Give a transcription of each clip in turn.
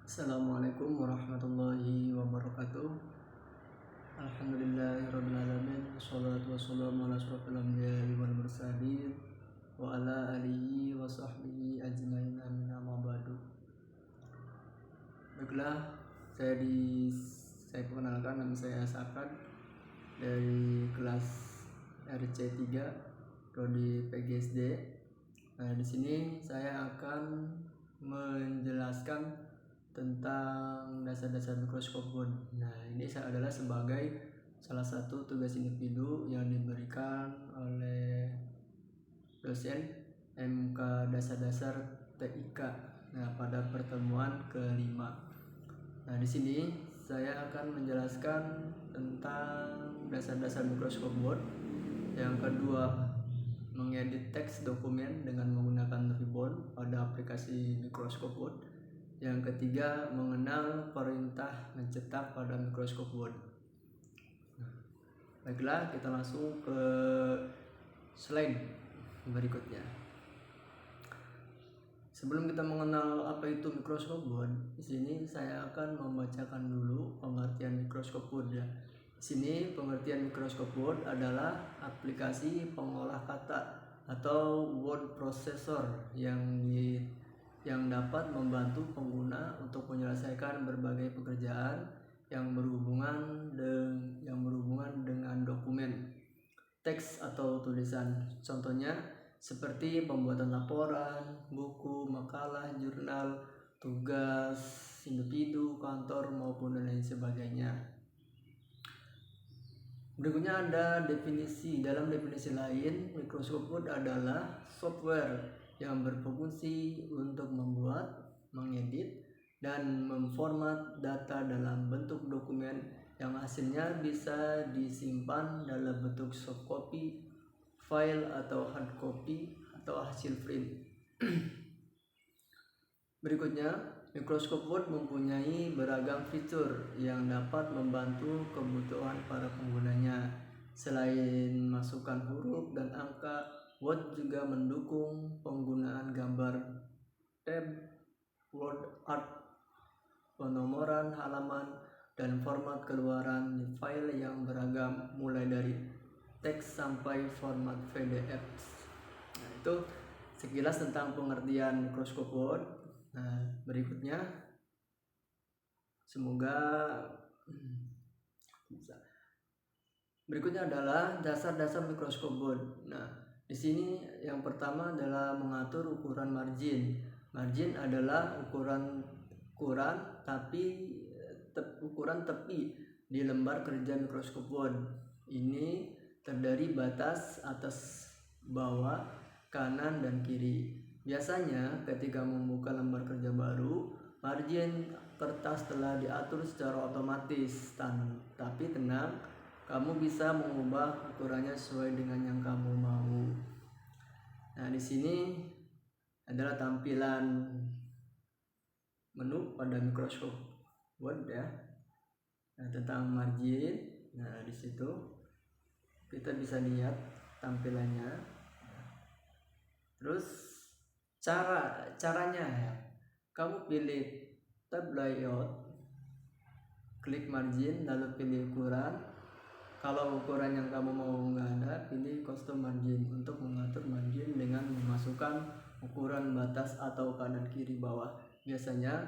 Assalamualaikum warahmatullahi wabarakatuh. Alhamdulillahirrabbilalamin. Wassalatu wassalamu ala asrofil anbiya'i wal mursalin wa ala alihi wa sahbihi ajmain, amin, amma ba'du. Baiklah, saya perkenalkan, nama saya Sakan dari kelas RC3 Prodi PGSD. Nah, di sini saya akan menjelaskan tentang dasar-dasar mikroskop Bond. Nah, ini adalah sebagai salah satu tugas individu yang diberikan oleh dosen MK Dasar-dasar TIK. Nah, pada pertemuan kelima. Nah, di sini saya akan menjelaskan tentang dasar-dasar mikroskop Bond. Yang kedua, mengedit teks dokumen dengan menggunakan ribbon pada aplikasi mikroskop Word. Yang ketiga, mengenal perintah mencetak pada mikroskop Word. Baiklah, kita langsung ke slide berikutnya. Sebelum kita mengenal apa itu mikroskop Word, di sini saya akan membacakan dulu pengertian mikroskop Word ya. Di sini pengertian mikroskop Word adalah aplikasi pengolah kata atau word processor yang dapat membantu pengguna untuk menyelesaikan berbagai pekerjaan yang berhubungan dengan dokumen, teks atau tulisan. Contohnya seperti pembuatan laporan, buku, makalah, jurnal, tugas individu, kantor, maupun lain sebagainya. Berikutnya ada definisi. Dalam definisi lain, mikroskop Word adalah software yang berfungsi untuk membuat, mengedit, dan memformat data dalam bentuk dokumen yang hasilnya bisa disimpan dalam bentuk soft copy, file atau hard copy, atau hasil print. Berikutnya, mikroskop Word mempunyai beragam fitur yang dapat membantu kebutuhan para penggunanya. Selain masukkan huruf dan angka, Word juga mendukung penggunaan gambar, tab, word art, penomoran halaman, dan format keluaran di file yang beragam, mulai dari teks sampai format PDF. Nah, itu sekilas tentang pengertian mikroskop Word. Nah, berikutnya berikutnya adalah dasar-dasar mikroskop Word. Nah, di sini yang pertama adalah mengatur ukuran margin. Margin adalah ukuran tepi di lembar kerja mikroskop Word. Ini terdiri batas atas, bawah, kanan, dan kiri. Biasanya ketika membuka lembar kerja baru, margin kertas telah diatur secara otomatis. Tapi tenang, kamu bisa mengubah ukurannya sesuai dengan yang kamu mau. Nah, di sini adalah tampilan menu pada mikroskop Word ya. Nah, tentang margin. Nah, di situ kita bisa lihat tampilannya. Terus caranya ya. Kamu pilih tab layout, klik margin, lalu pilih ukuran. Kalau ukuran yang kamu mau nggak ada, pilih custom margin untuk mengatur margin dengan memasukkan ukuran batas atau kanan kiri bawah. Biasanya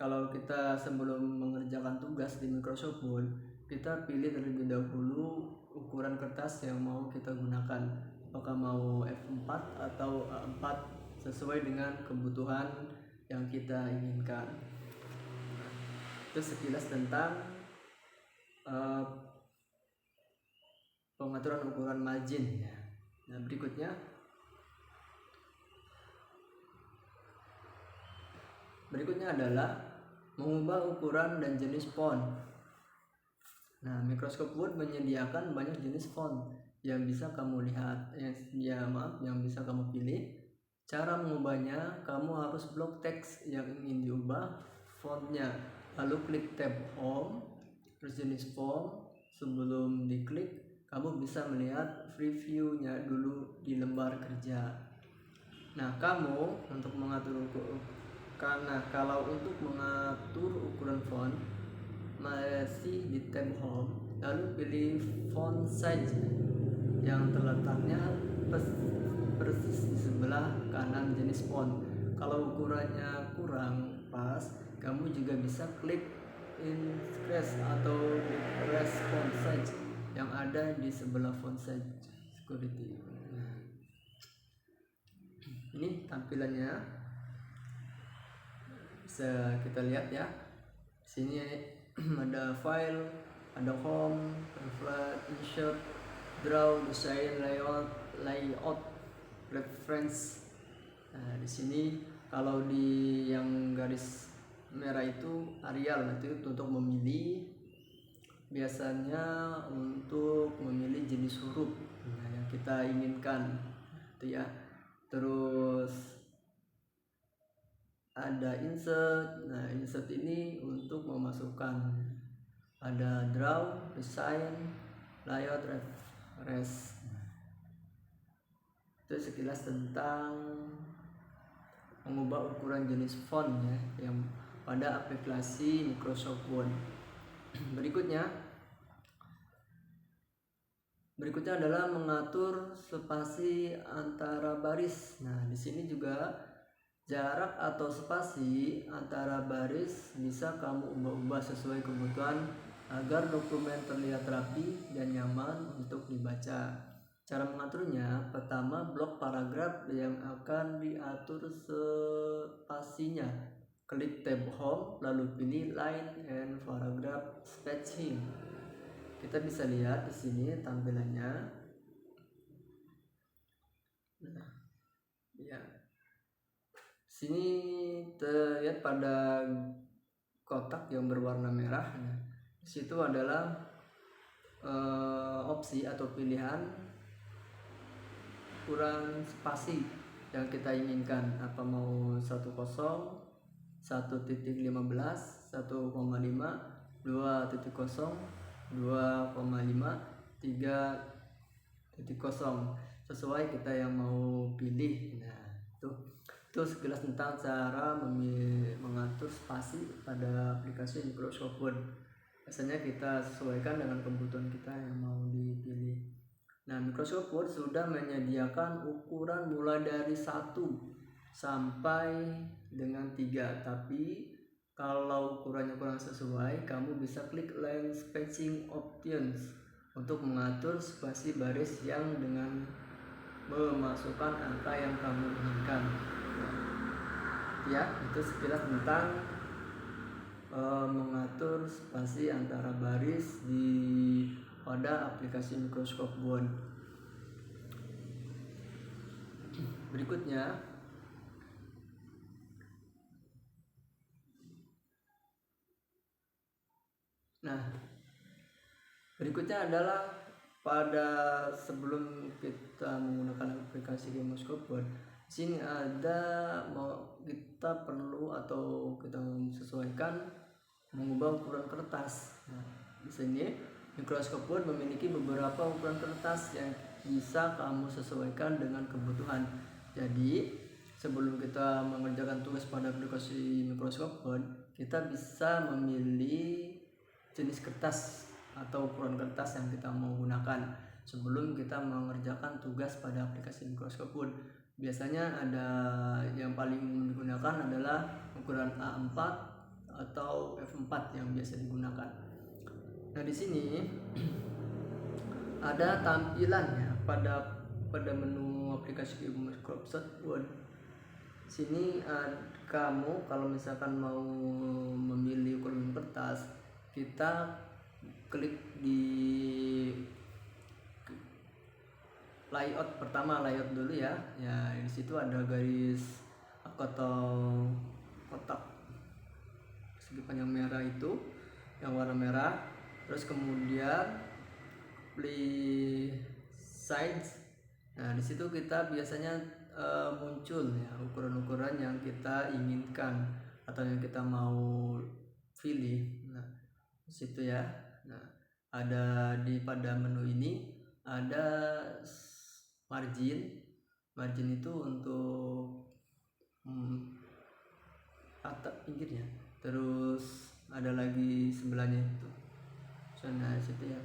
kalau kita sebelum mengerjakan tugas di Microsoft Word, kita pilih terlebih dahulu ukuran kertas yang mau kita gunakan, apakah mau F4 atau A4 sesuai dengan kebutuhan yang kita inginkan. Itu sekilas tentang pengaturan ukuran margin ya. Nah, berikutnya adalah mengubah ukuran dan jenis font. Nah, Microsoft Word menyediakan banyak jenis font yang bisa kamu lihat, yang bisa kamu pilih. Cara mengubahnya, kamu harus blok teks yang ingin diubah fontnya, lalu klik tab Home, terus jenis font. Sebelum diklik, kamu bisa melihat previewnya dulu di lembar kerja. Nah, kamu untuk mengatur Karena kalau untuk mengatur ukuran font masih di tab home, lalu pilih font size yang terletaknya persis di sebelah kanan jenis font. Kalau ukurannya kurang pas, kamu juga bisa klik increase atau decrease font size yang ada di sebelah font size security. Ini tampilannya, bisa kita lihat ya. Sini ada file, ada home, reflect, insert, draw, design, layout, reference. Nah, di sini kalau di yang garis merah itu Arial, itu untuk memilih, biasanya untuk memilih jenis huruf yang kita inginkan, itu ya. Terus ada insert. Nah, insert ini untuk memasukkan, ada draw, design, layout, reference. Itu sekilas tentang mengubah ukuran jenis font ya, yang pada aplikasi Microsoft Word. Berikutnya adalah mengatur spasi antara baris. Nah, di sini juga jarak atau spasi antara baris bisa kamu ubah-ubah sesuai kebutuhan agar dokumen terlihat rapi dan nyaman untuk dibaca. Cara mengaturnya, pertama blok paragraf yang akan diatur spasinya. Klik tab home lalu pilih line and paragraph spacing. Kita bisa lihat di sini tampilannya. Nah, ya. Sini terlihat pada kotak yang berwarna merah. Nah, di situ adalah opsi atau pilihan ukuran spasi yang kita inginkan, apa mau 10, 1.15, 1,5, 2.0, 2.5, 3.0, sesuai kita yang mau pilih. Nah, itu sekilas tentang cara mengatur spasi pada aplikasi Microsoft Word. Biasanya kita sesuaikan dengan kebutuhan kita yang mau dipilih. Nah, Microsoft Word sudah menyediakan ukuran mulai dari 1 sampai dengan 3. Tapi kalau ukurannya kurang sesuai, kamu bisa klik line spacing options untuk mengatur spasi baris yang dengan memasukkan angka yang kamu inginkan. Ya, itu sekilas tentang mengatur spasi antara baris pada aplikasi Microsoft Word. Berikutnya adalah pada sebelum kita menggunakan aplikasi Microsoft Word, sini ada kita perlu atau kita menyesuaikan mengubah ukuran kertas. Nah, di sini Microsoft Word memiliki beberapa ukuran kertas yang bisa kamu sesuaikan dengan kebutuhan. Jadi sebelum kita mengerjakan tugas pada aplikasi Microsoft Word, kita bisa memilih jenis kertas atau ukuran kertas yang kita mau gunakan sebelum kita mengerjakan tugas pada aplikasi Microsoft Word. Biasanya ada yang paling digunakan adalah ukuran A4 atau F4 yang biasa digunakan. Nah, di sini ada tampilannya pada menu aplikasi Microsoft Word. Sini kamu kalau misalkan mau memilih ukuran kertas, kita klik di layout. Pertama layout dulu ya. Ya, di situ ada garis atau kotak segi panjang merah itu, yang warna merah. Terus kemudian pilih size. Nah, di situ kita biasanya muncul ya ukuran-ukuran yang kita inginkan atau yang kita mau pilih. Nah, di situ ya. Nah, ada pada menu ini ada margin. Margin itu untuk atap pinggirnya, terus ada lagi sebelahnya itu sana situ ya.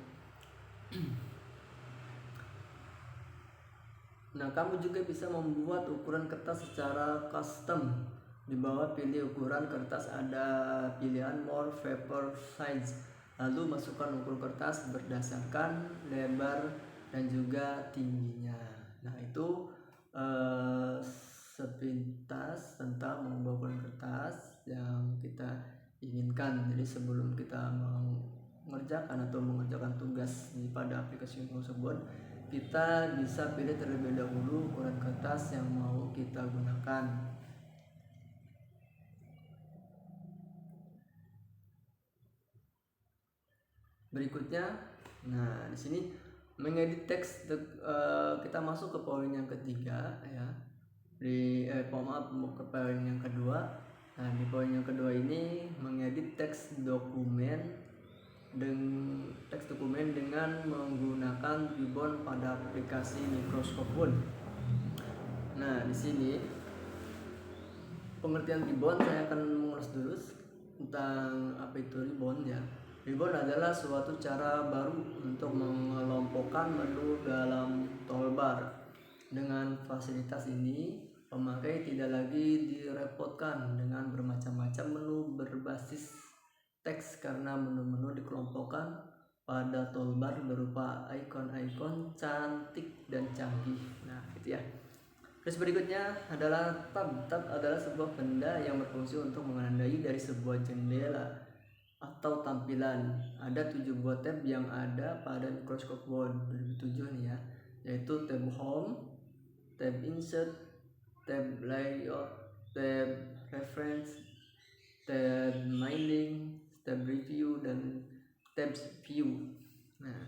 Nah, kamu juga bisa membuat ukuran kertas secara custom. Di bawah pilih ukuran kertas, ada pilihan more paper size. Lalu masukkan ukuran kertas berdasarkan lebar dan juga tingginya. Nah, itu sepintas tentang mengubah ukuran kertas yang kita inginkan. Jadi sebelum kita mengerjakan tugas pada aplikasi Microsoft Word, kita bisa pilih terlebih dahulu ukuran kertas yang mau kita gunakan. Berikutnya, nah di sini mengedit teks, kita masuk ke poin yang ketiga ya. Ke poin yang kedua. Nah, di poin yang kedua ini mengedit teks dokumen dengan menggunakan ribbon pada aplikasi Microsoft Word. Nah, di sini pengertian ribbon saya akan mengulas dulu tentang apa itu ribbon ya. Ribbon adalah suatu cara baru untuk mengelompokkan menu dalam toolbar. Dengan fasilitas ini, pemakai tidak lagi direpotkan dengan bermacam-macam menu berbasis teks karena menu-menu dikelompokkan pada toolbar berupa ikon-ikon cantik dan canggih. Nah, itu ya. Terus berikutnya adalah tab. Tab adalah sebuah benda yang berfungsi untuk menandai dari sebuah jendela atau tampilan. Ada 7 buah tab yang ada pada Microsoft Word 2007 nih ya, yaitu tab Home, tab Insert, tab Layout, tab Reference, tab Mailing, tab Review, dan tab View. Nah,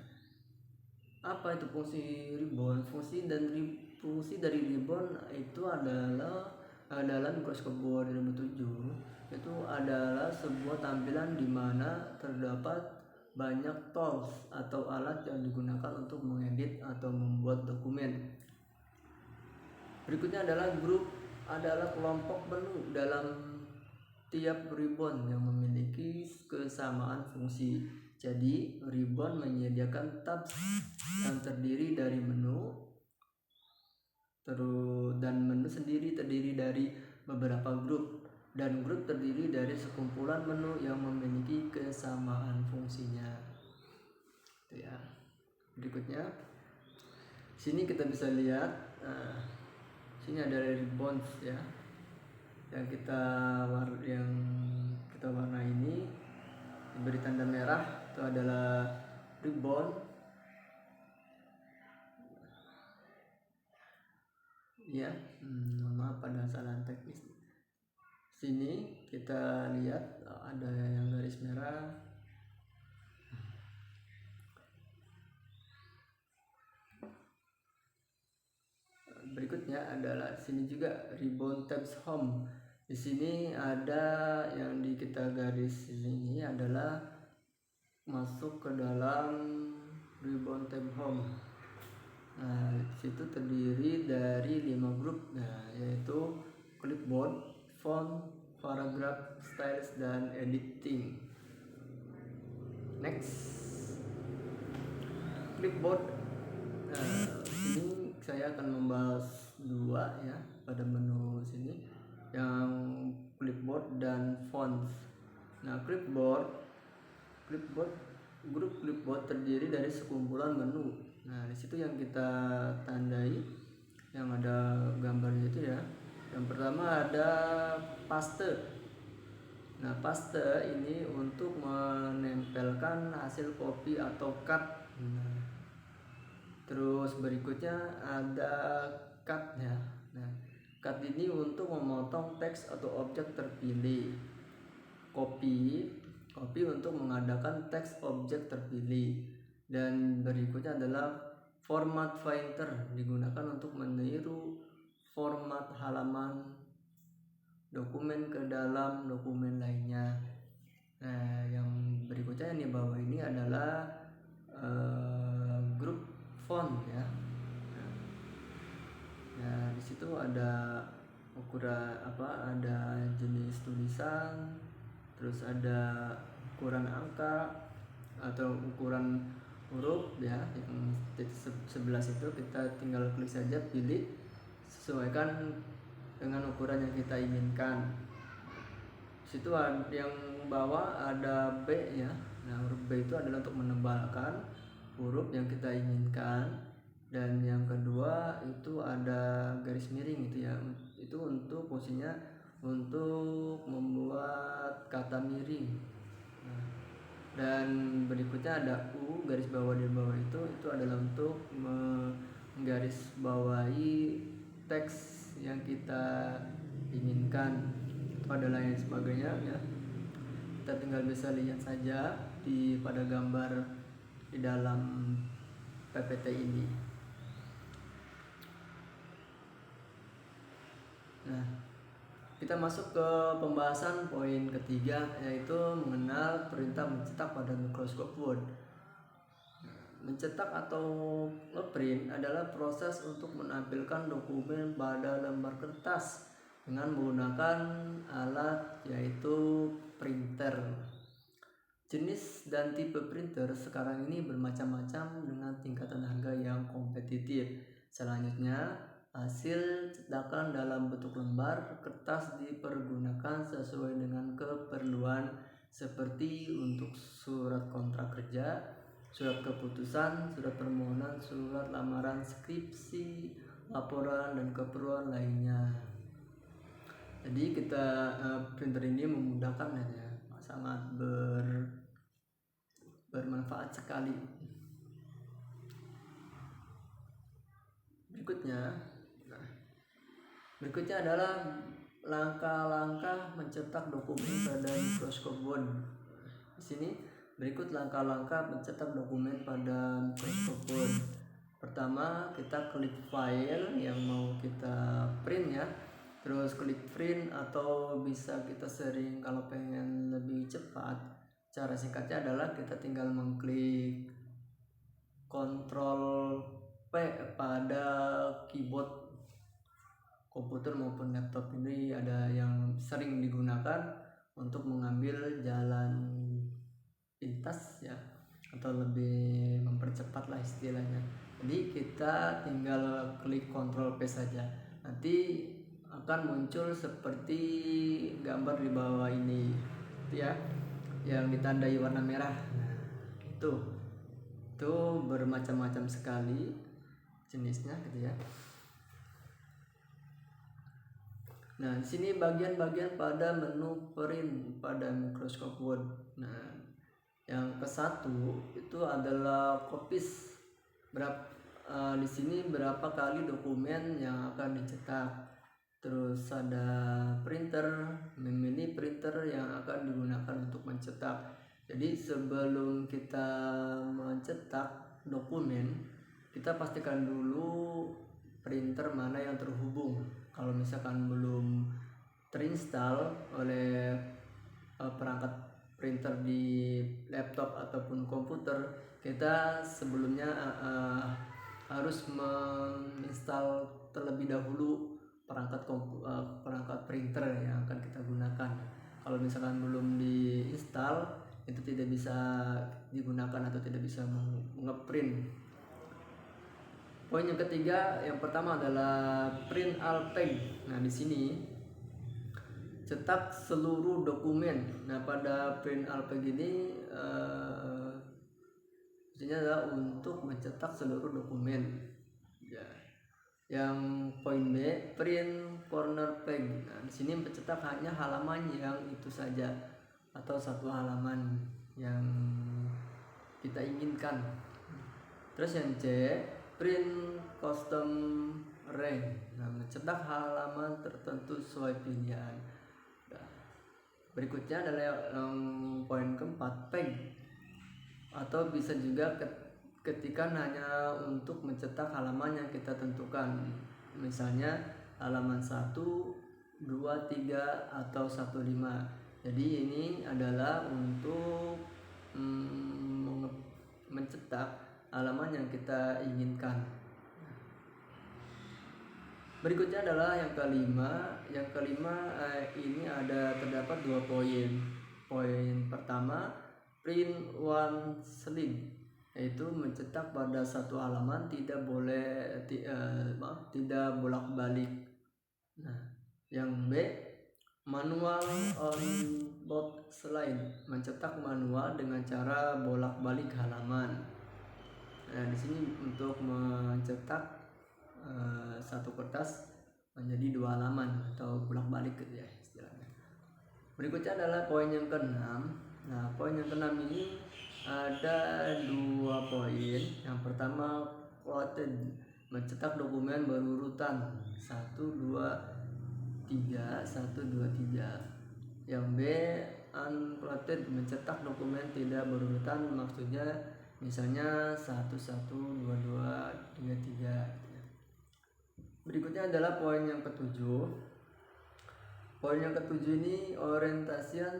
apa itu fungsi ribbon? Fungsi dari ribbon itu adalah dalam Microsoft Word 2007 itu adalah sebuah tampilan di mana terdapat banyak tools atau alat yang digunakan untuk mengedit atau membuat dokumen. Berikutnya adalah grup, adalah kelompok menu dalam tiap ribbon yang memiliki kesamaan fungsi. Jadi, ribbon menyediakan tab yang terdiri dari menu, dan menu sendiri terdiri dari beberapa grup, dan grup terdiri dari sekumpulan menu yang memiliki kesamaan fungsinya. Itu ya. Berikutnya, sini kita bisa lihat, sini ada ribbons ya, yang kita warna ini diberi tanda merah, itu adalah ribbon ya. Maaf pada salah teknis. Sini kita lihat ada yang garis merah. Berikutnya adalah sini juga ribbon tabs home. Di sini ada yang kita garis ini adalah masuk ke dalam ribbon tab home. Nah, situ terdiri dari 5 grup, yaitu clipboard, font, paragraph, styles, dan editing. Next, clipboard. Ini saya akan membahas 2 ya pada menu sini, yang clipboard dan fonts. Nah, grup clipboard terdiri dari sekumpulan menu. Nah, di situ yang kita tandai, yang ada gambarnya itu ya. Yang pertama ada paste. Nah, paste ini untuk menempelkan hasil copy atau cut. Terus berikutnya ada cut ya. Nah, cut ini untuk memotong teks atau objek terpilih. Copy untuk mengadakan teks objek terpilih. Dan berikutnya adalah format pointer, digunakan untuk meniru format halaman dokumen ke dalam dokumen lainnya. Nah, yang berikutnya yang di bawah ini adalah grup font ya. Nah, di situ ada ukuran ada jenis tulisan, terus ada ukuran angka atau ukuran huruf ya. Yang titik 11 itu kita tinggal klik saja, pilih, sesuaikan dengan ukuran yang kita inginkan. Situ yang bawah ada B ya. Nah, huruf B itu adalah untuk menebalkan huruf yang kita inginkan. Dan yang kedua itu ada garis miring gitu ya. Itu untuk fungsinya untuk membuat kata miring. Nah, dan berikutnya ada U, garis bawah di bawah itu adalah untuk menggaris bawahi teks yang kita inginkan. Itu adalah yang sebagainya ya. Kita tinggal bisa lihat saja pada gambar di dalam PPT ini. Nah, kita masuk ke pembahasan poin ketiga, yaitu mengenal perintah mencetak pada mikroskop Word. Mencetak atau ngeprint adalah proses untuk menampilkan dokumen pada lembar kertas dengan menggunakan alat yaitu printer. Jenis dan tipe printer sekarang ini bermacam-macam dengan tingkatan harga yang kompetitif. Selanjutnya, hasil cetakan dalam bentuk lembar kertas dipergunakan sesuai dengan keperluan, seperti untuk surat kontrak kerja, surat keputusan, surat permohonan, surat lamaran, skripsi, laporan, dan keperluan lainnya. Jadi printer ini memudahkan ya, sangat bermanfaat sekali. Berikutnya adalah langkah-langkah mencetak dokumen pada mikroskop Word. Di sini berikut langkah-langkah mencetak dokumen pada mikroskop Word. Pertama, kita klik file yang mau kita print ya. Terus klik print, atau bisa kita sering kalau pengen lebih cepat, cara singkatnya adalah kita tinggal mengklik Ctrl P pada keyboard komputer maupun laptop. Ini ada yang sering digunakan untuk mengambil jalan pintas ya, atau lebih mempercepat lah istilahnya. Jadi kita tinggal klik Ctrl P saja, nanti akan muncul seperti gambar di bawah ini ya, yang ditandai warna merah. Nah, itu bermacam-macam sekali jenisnya gitu ya. Nah, di sini bagian-bagian pada menu print pada mikroskop Word. Nah, yang ke-1 itu adalah copies. Di sini berapa kali dokumen yang akan dicetak. Terus ada printer, memilih printer yang akan digunakan untuk mencetak. Jadi sebelum kita mencetak dokumen, kita pastikan dulu printer mana yang terhubung. Kalau misalkan belum terinstall oleh perangkat printer di laptop ataupun komputer, kita sebelumnya harus menginstal terlebih dahulu perangkat printer yang akan kita gunakan. Kalau misalkan belum diinstal, itu tidak bisa digunakan atau tidak bisa ngeprint. Poin yang ketiga, yang pertama adalah print all page. Nah, di sini cetak seluruh dokumen. Nah, pada print all page ini maksudnya adalah untuk mencetak seluruh dokumen ya. Yang poin B, print corner page. Nah, di sini mencetak hanya halaman yang itu saja atau satu halaman yang kita inginkan. Terus yang C, print custom range. Nah, mencetak halaman tertentu sesuai pilihan. Nah, berikutnya adalah yang poin keempat, page, atau bisa juga ketika hanya untuk mencetak halaman yang kita tentukan, misalnya halaman 1, 2, 3 atau 15. Jadi ini adalah untuk mencetak halaman yang kita inginkan. Berikutnya adalah yang kelima. Yang kelima ini terdapat 2 poin. Poin pertama, print one slim, yaitu mencetak pada satu halaman tidak bolak-balik. Nah, yang B, manual on both slide, mencetak manual dengan cara bolak-balik halaman. Nah, di sini untuk mencetak satu kertas menjadi 2 halaman atau bolak-balik gitu ya istilahnya. Berikutnya adalah poin yang keenam. Nah, poin yang keenam ini ada 2 poin. Yang pertama, quoted, mencetak dokumen berurutan 1 2 3 1 2 3. Yang B, unquoted, mencetak dokumen tidak berurutan, maksudnya misalnya 1 1 2 2 3 3. Berikutnya adalah poin yang ketujuh. Poin yang ketujuh ini orientasian,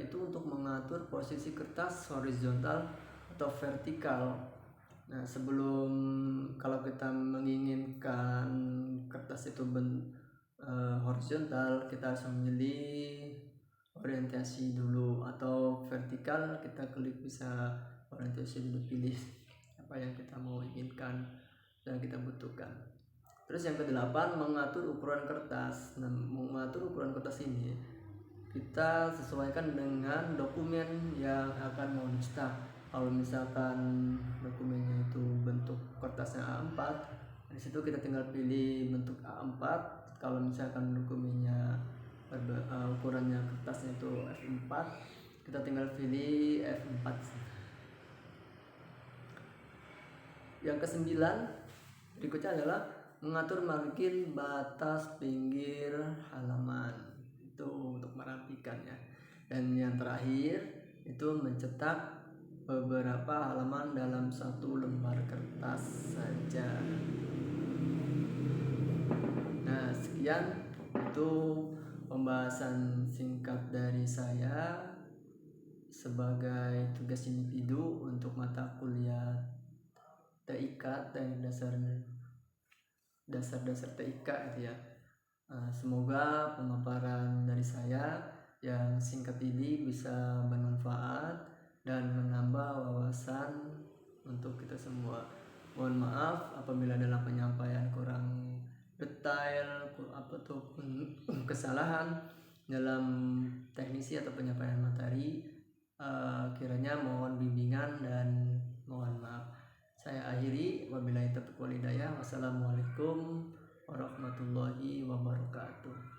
itu untuk mengatur posisi kertas horizontal atau vertikal. Nah, sebelum kalau kita menginginkan kertas itu horizontal, kita harus memilih orientasi dulu, atau vertikal kita klik bisa orientasi dulu, pilih apa yang kita mau inginkan dan kita butuhkan. Terus yang ke-8, mengatur ukuran kertas. Nah, mengatur ukuran kertas ini kita sesuaikan dengan dokumen yang akan mau dicetak. Kalau misalkan dokumennya itu bentuk kertasnya A4, di situ kita tinggal pilih bentuk A4. Kalau misalkan dokumennya ukurannya kertasnya itu F4, kita tinggal pilih F4. Yang ke-9 berikutnya adalah mengatur margin batas pinggir halaman, itu untuk merapikan ya. Dan yang terakhir itu mencetak beberapa halaman dalam satu lembar kertas saja. Nah, sekian itu pembahasan singkat dari saya sebagai tugas individu untuk mata kuliah TIK, teknik dasar TIK gitu ya. Semoga pemaparan dari saya yang singkat ini bisa bermanfaat dan menambah wawasan untuk kita semua. Mohon maaf apabila dalam penyampaian kurang detail ataupun kesalahan dalam teknisi atau penyampaian materi. Kiranya mohon bimbingan dan mohon maaf. Saya akhiri, wabillahi taufiq wal hidayah. Wassalamualaikum warahmatullahi wabarakatuh.